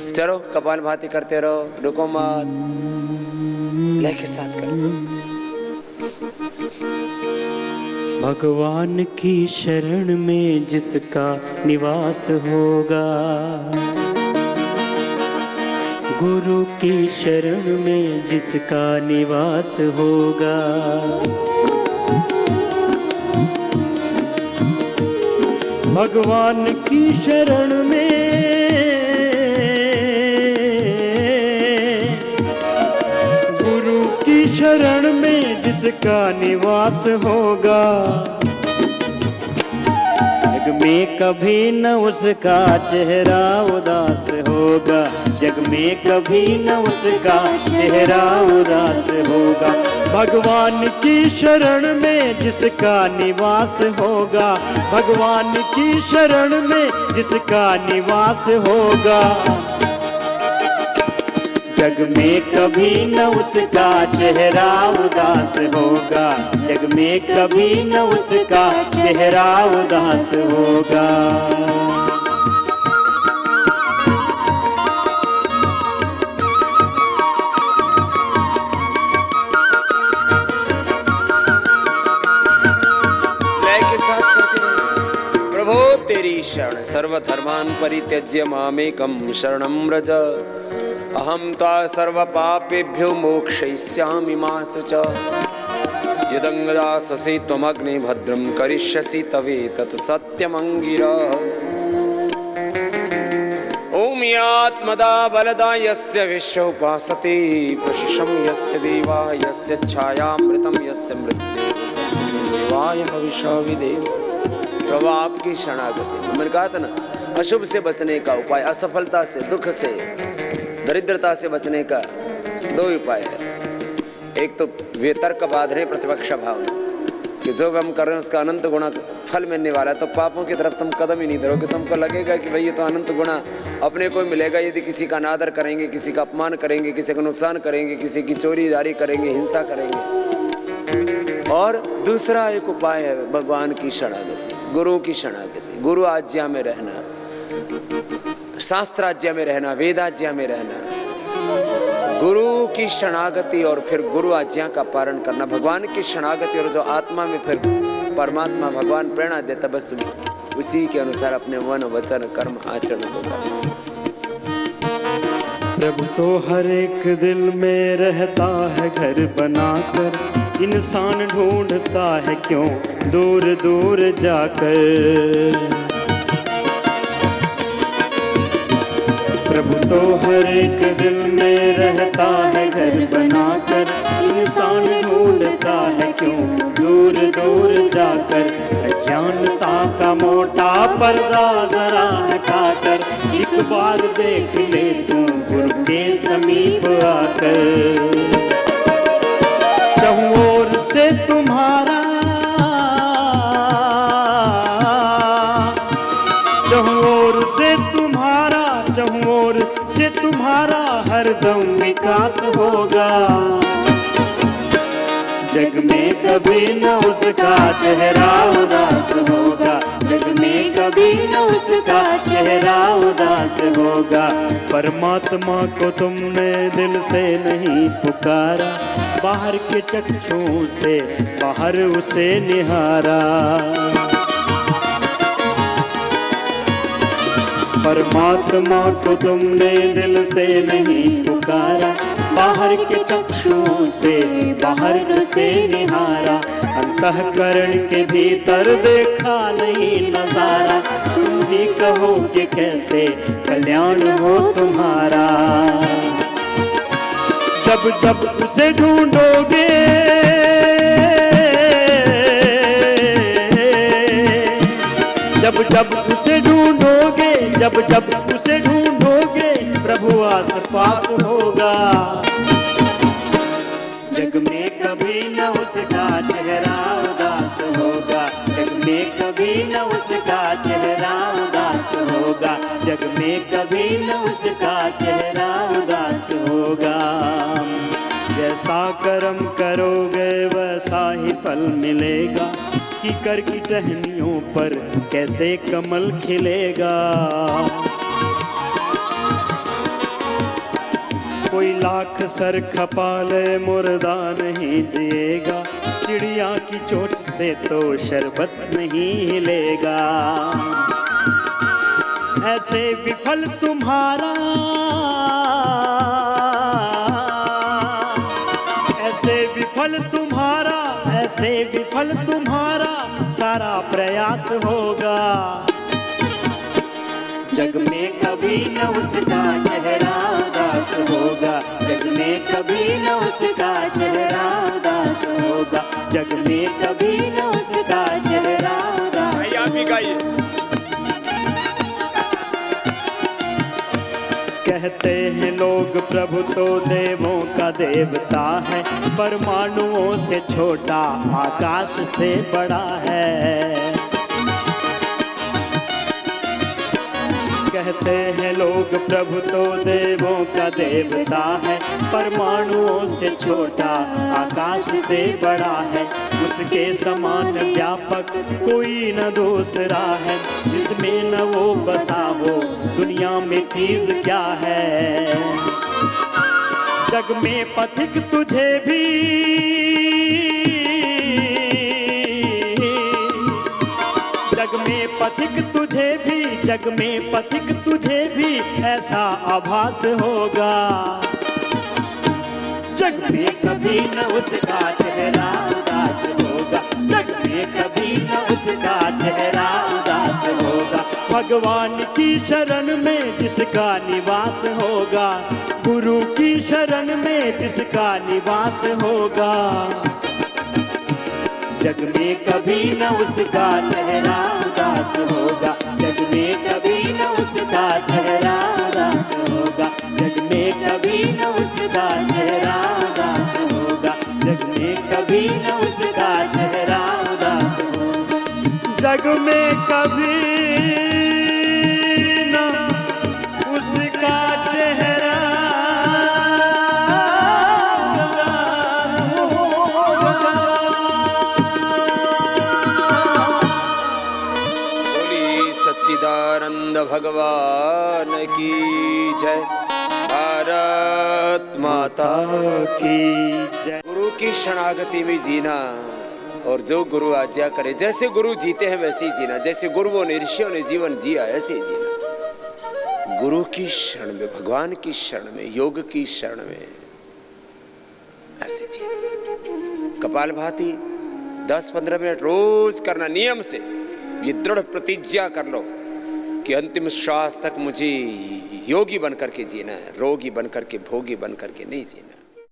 चलो कपाल भाती करते रहो, रुको मत, लय के साथ करो। भगवान की शरण में जिसका निवास होगा, गुरु की शरण में जिसका निवास होगा, भगवान की शरण में, गुरु की शरण में जिसका निवास होगा, जग में कभी न उसका चेहरा उदास होगा, जग में कभी न उसका चेहरा उदास होगा। भगवान की शरण में जिसका निवास होगा, भगवान की शरण में जिसका निवास होगा, जग में कभी न उसका चेहरा उदास होगा, जग में कभी न उसका चेहरा उदास होगा। तेरी शरण सर्वधर्मान् परित्यज्य मामेकं शरणं व्रज, अहं त्वा सर्वपापेभ्यो मोक्षयिष्यामि मा शुच। यदङ्गदाससि त्वमग्ने भद्रं करिष्यसि तवेतत् सत्यमङ्गिरः। ॐ यात्मदा बलदा यस्य विश्व उपासते, प्रशिशं यस्य देवा यस्य छायामृतं यस्य मृत्युः तस्य देवाय हविषा विधेम। प्रभु आपकी शरणागति। मैंने कहा था ना, अशुभ से बचने का उपाय, असफलता से, दुख से, दरिद्रता से बचने का दो उपाय है। एक तो वितर्क बाधने प्रतिपक्ष भावना कि जो हम कर रहे हैं उसका अनंत गुणा फल मिलने वाला है, तो पापों की तरफ तुम कदम ही नहीं धरोगे। तुमको लगेगा कि भाई ये तो अनंत गुणा अपने को मिलेगा यदि किसी का अनादर करेंगे, किसी का अपमान करेंगे, किसी का नुकसान करेंगे, किसी की चोरी दारी करेंगे, हिंसा करेंगे। और दूसरा एक उपाय है भगवान की शरणागति, गुरु की शरणागति। गुरु आज्ञा में रहना, शास्त्र आज्ञा में रहना, वेद आज्ञा में रहना, गुरु की शरणागति और फिर गुरु आज्ञा का पालन करना, भगवान की शरणागति। और जो आत्मा में फिर परमात्मा भगवान प्रेरणा देता, बस उसी के अनुसार अपने मन वचन कर्म आचरण होगा। प्रभु तो हर एक दिल में रहता है घर बनाकर, इंसान ढूंढता है क्यों दूर दूर जाकर। प्रभु तो हर एक दिल में रहता है घर बनाकर, इंसान ढूंढता है क्यों दूर दूर जाकर। अज्ञानता का मोटा पर्दा जरा हटाकर, एक बार देख ले तू गुरु के समीप आकर। चहुं ओर से तुम्हारा, चहुं ओर से तुम्हारा, चहुं ओर से तुम्हारा हरदम विकास होगा। जग में कभी न उसका चेहरा उदास होगा, जग में कभी न उसका चेहरा उदास होगा। परमात्मा को तुमने दिल से नहीं पुकारा, बाहर के चक्षुओं से बाहर उसे निहारा। परमात्मा को तुमने दिल से नहीं पुकारा, बाहर के चक्षुओं से बाहर उसे निहारा। अंतःकरण के भीतर देखा नहीं नजारा, तुम ही कहो कि कैसे कल्याण हो तुम्हारा। जब जब उसे ढूंढोगे, जब जब उसे ढूंढोगे, जब जब उसे ढूंढोगे, प्रभु आस पास होगा। जग में कभी न उसका चेहरा उदास होगा, जग में कभी न उसका चेहरा उदास होगा, जग में कभी न उसका चेहरा उदास होगा। जैसा कर्म करोगे वैसा ही फल मिलेगा, कि कर की टहनियों पर कैसे कमल खिलेगा। लाख सर खपाले मुर्दा नहीं जिएगा, चिड़िया की चोट से तो शरबत नहीं हिलेगा। ऐसे विफल तुम्हारा, ऐसे विफल तुम्हारा, ऐसे विफल तुम्हारा सारा प्रयास होगा। जग में कभी न उसका चेहरा उदास होगा, जग में कभी न उसका चेहरा उदास होगा, जग में कभी न उसका चेहरा उदास होगा। कहते हैं लोग प्रभु तो देवों का देवता है, परमाणुओं से छोटा आकाश से बड़ा है। कहते हैं लोग प्रभु तो देवों का देवता है, परमाणुओं से छोटा आकाश से बड़ा है। उसके समान व्यापक कोई न दूसरा है, जिसमें न वो बसा हो दुनिया में चीज क्या है। जग में पथिक तुझे भी, जग में पथिक तुझे भी, जग में पथिक तुझे भी ऐसा आभास होगा। जग में कभी न उसका चेहरा उदास होगा, जग में कभी न उसका चेहरा उदास होगा। भगवान की शरण में जिसका निवास होगा, गुरु की शरण में जिसका निवास होगा। जग में कभी न उसका चेहरा उदास होगा, जग में कभी न उसका चेहरा उदास होगा, जग में कभी न उसका चेहरा उदास होगा, जग में कभी न उसका चेहरा उदास होगा। जग में कभी न उसका चेहरा सच्चिदानंद भगवान की जय, भारत माता की जय। गुरु की शरणागति में जीना और जो गुरु आज्ञा करे, जैसे गुरु जीते हैं वैसे ही जीना, जैसे गुरुओं ने ऋषियों ने जीवन जिया ऐसे ही जीना। गुरु की शरण में, भगवान की शरण में, योग की शरण में ऐसे जीना। कपालभाति 10-15 मिनट रोज करना नियम से। ये दृढ़ प्रतिज्ञा कर लो कि अंतिम श्वास तक मुझे योगी बनकर के जीना है, रोगी बनकर के, भोगी बनकर के नहीं जीना।